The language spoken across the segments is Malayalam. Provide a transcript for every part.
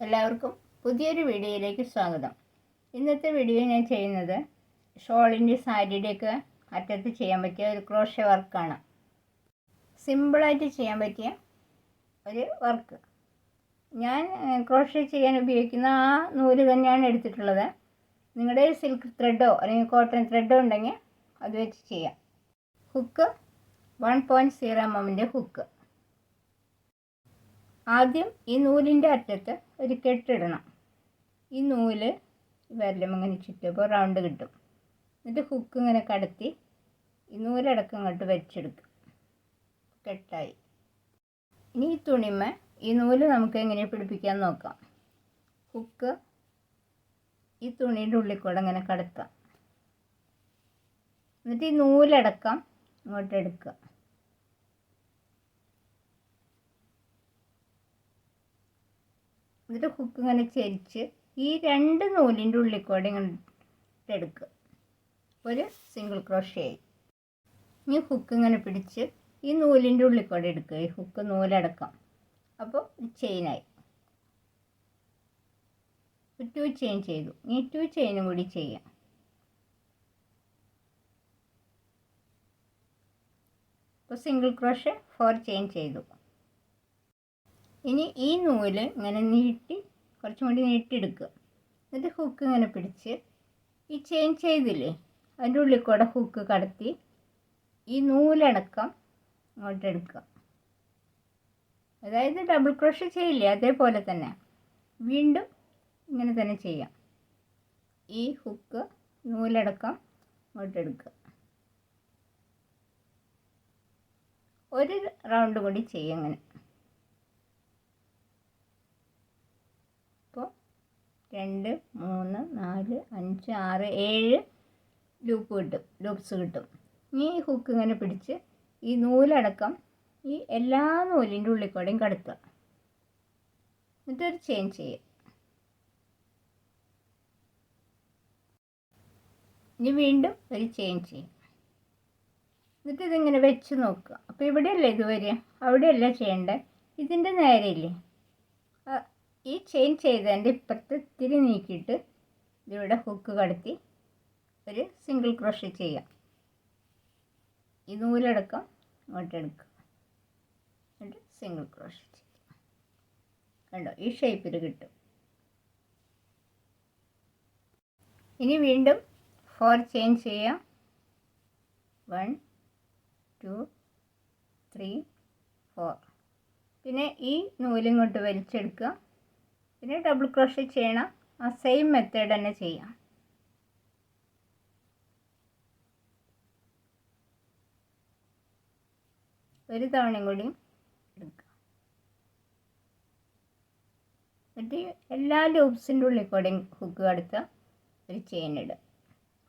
എല്ലാവർക്കും പുതിയൊരു വീഡിയോയിലേക്ക് സ്വാഗതം. ഇന്നത്തെ വീഡിയോ ഞാൻ ചെയ്യുന്നത് ഷോളിൻ്റെ സാരിയുടെയൊക്കെ അറ്റത്ത് ചെയ്യാൻ പറ്റിയ ഒരു ക്രോഷ്യ വർക്കാണ്. സിമ്പിളായിട്ട് ചെയ്യാൻ പറ്റിയ ഒരു വർക്ക്. ഞാൻ ക്രോഷ്യ ചെയ്യാൻ ഉപയോഗിക്കുന്ന ആ നൂല് തന്നെയാണ് എടുത്തിട്ടുള്ളത്. നിങ്ങളുടെ സിൽക്ക് ത്രെഡോ അല്ലെങ്കിൽ കോട്ടൺ ത്രെഡോ ഉണ്ടെങ്കിൽ അത് വെച്ച് ചെയ്യാം. Hook 1.0 mm hook. ആദ്യം ഈ നൂലിൻ്റെ അറ്റത്ത് ഒരു കെട്ടിടണം. ഈ നൂല് വിരലും ഇങ്ങനെ ചുറ്റുമ്പോൾ റൗണ്ട് കിട്ടും. എന്നിട്ട് ഹുക്ക് ഇങ്ങനെ കടത്തി ഈ നൂലടക്കം ഇങ്ങോട്ട് വെച്ചെടുക്കും. കെട്ടായി. ഇനി ഈ തുണിമ ഈ നൂല് നമുക്ക് എങ്ങനെ പിടിപ്പിക്കാൻ നോക്കാം. ഹുക്ക് ഈ തുണിയുടെ ഉള്ളിൽ കൂടെ ഇങ്ങനെ കടത്താം. എന്നിട്ട് ഈ നൂലടക്കം ഇങ്ങോട്ട് എടുക്കുക. എന്നിട്ട് ഹുക്ക് ഇങ്ങനെ ചരിച്ച് ഈ രണ്ട് നൂലിൻ്റെ ഉള്ളിൽ കൂടെ ഇങ്ങനെ എടുക്കുക. ഒരു സിംഗിൾ ക്രോഷ്യായി. ഇനി ഹുക്ക് ഇങ്ങനെ പിടിച്ച് ഈ നൂലിൻ്റെ ഉള്ളിൽ കൂടെ എടുക്കുക. ഈ ഹുക്ക് നൂലടക്കം. അപ്പോൾ ചെയിനായി. 2 ചെയിൻ ചെയ്തു. ഈ 2 ചെയിനും കൂടി ചെയ്യാം. അപ്പോൾ സിംഗിൾ ക്രോഷ്യ 4 ചെയിൻ ചെയ്തു. ഇനി ഈ നൂല് ഇങ്ങനെ നീട്ടി കുറച്ചും കൂടി നീട്ടിയെടുക്കുക. എന്നിട്ട് ഹുക്ക് ഇങ്ങനെ പിടിച്ച് ഈ ചെയിൻ ചെയ്തില്ലേ അതിൻ്റെ ഉള്ളിൽ കൂടെ ഹുക്ക് കടത്തി ഈ നൂലടക്കം ഇങ്ങോട്ട് എടുക്കുക. അതായത് ഡബിൾ ക്രോഷ്യ ചെയ്യില്ലേ അതേപോലെ തന്നെ വീണ്ടും ഇങ്ങനെ തന്നെ ചെയ്യാം. ഈ ഹുക്ക് നൂലടക്കം ഇങ്ങോട്ട് എടുക്കുക. ഒരു റൗണ്ട് കൂടി ചെയ്യുക. അങ്ങനെ ഇപ്പോൾ 2, 3, 4, 5, 6, 7 ലൂപ്സ് കിട്ടും. ഈ ഹുക്ക് ഇങ്ങനെ പിടിച്ച് ഈ നൂലടക്കം ഈ എല്ലാ നൂലിൻ്റെ ഉള്ളിൽ കൂടെയും കടത്തുക. എന്നിട്ടൊരു ചെയിൻ ചെയ്യുക. ഇനി വീണ്ടും ഒരു ചെയിൻ ചെയ്യും. എന്നിട്ട് ഇതിങ്ങനെ വെച്ച് നോക്കുക. അപ്പോൾ ഇവിടെയല്ലേ ഇത് വരിക, അവിടെയല്ല ചെയ്യേണ്ടത്. ഇതിൻ്റെ നേരെയില്ലേ ഈ ചെയിൻ ചെയ്തതിൻ്റെ ഇപ്പുറത്ത് ഇത്തിരി നീക്കിയിട്ട് ഇതിവിടെ ഹുക്ക് കടത്തി ഒരു സിംഗിൾ ക്രോഷ്യ ചെയ്യാം. ഈ നൂലടക്കം ഇങ്ങോട്ട് എടുക്കുക. എന്നിട്ട് സിംഗിൾ ക്രോഷ്യ ചെയ്യാം. കണ്ടോ, ഈ ഷേപ്പിൽ കിട്ടും. ഇനി വീണ്ടും 4 ചെയിൻ ചെയ്യാം. 1, 2, 3, 4. പിന്നെ ഈ നൂലിങ്ങോട്ട് വലിച്ചെടുക്കുക. പിന്നെ ഡബിൾ ക്രോഷ്യ ചെയ്യണം. ആ സെയിം മെത്തേഡ് തന്നെ ചെയ്യാം. ഒരു തവണയും കൂടി എടുക്കുക. എന്നിട്ട് എല്ലാ ലൂപ്സിൻ്റെ ഉള്ളിൽ കൂടെ ഹുക്ക് കടത്തുക. ഒരു ചെയിൻ ഇടുക.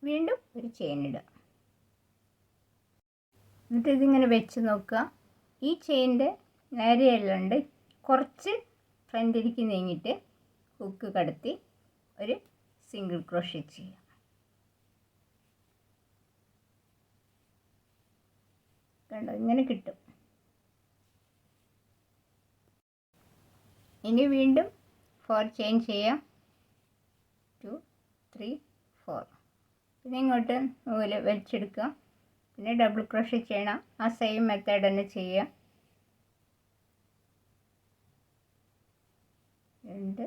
വീണ്ടും ഒരു ചെയിൻ ഇടുക. എന്നിട്ട് ഇതിങ്ങനെ വെച്ച് നോക്കുക. ഈ ചെയിൻ്റെ നേരെയല്ലാണ്ട് കുറച്ച് ഫ്രണ്ടിലേക്ക് നീങ്ങിയിട്ട് ഹുക്ക് കടത്തി ഒരു സിംഗിൾ ക്രോഷ്യ ചെയ്യുക. കണ്ടോ, ഇങ്ങനെ കിട്ടും. ഇനി വീണ്ടും 4 ചെയിൻ ചെയ്യാം. 2, 3, 4. പിന്നെ ഇങ്ങോട്ട് നൂല് വലിച്ചെടുക്കുക. പിന്നെ ഡബിൾ ക്രോഷ്യ ചെയ്യണം. ആ സെയിം മെത്തേഡ് തന്നെ ചെയ്യുക. 2.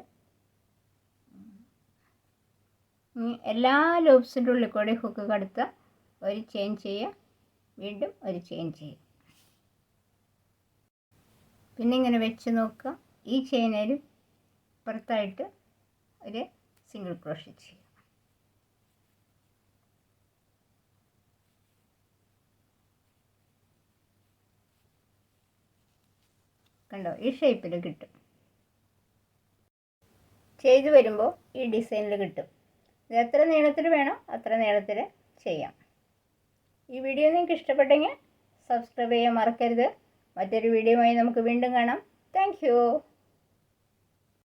ഇനി എല്ലാ ലൂപ്സിൻ്റെ ഉള്ളിൽ കൂടെ ഹുക്ക് കടത്തുക. ഒരു ചെയിൻ ചെയ്യുക. വീണ്ടും ഒരു ചെയിൻ ചെയ്യുക. പിന്നെ ഇങ്ങനെ വെച്ച് നോക്കുക. ഈ ചെയിനിൽ പുറത്തായിട്ട് ഒരു സിംഗിൾ ക്രോഷ്യ ചെയ്യുക. കണ്ടോ, ഈ ഷേപ്പിൽ കിട്ടും. ചെയ്ത് വരുമ്പോൾ ഈ ഡിസൈനിൽ കിട്ടും. ഇത് എത്ര നീളത്തിൽ വേണം അത്ര നീളത്തിൽ ചെയ്യാം. ഈ വീഡിയോ നിങ്ങൾക്ക് ഇഷ്ടപ്പെട്ടെങ്കിൽ സബ്സ്ക്രൈബ് ചെയ്യാൻ മറക്കരുത്. മറ്റൊരു വീഡിയോയുമായി നമുക്ക് വീണ്ടും കാണാം. Thank you.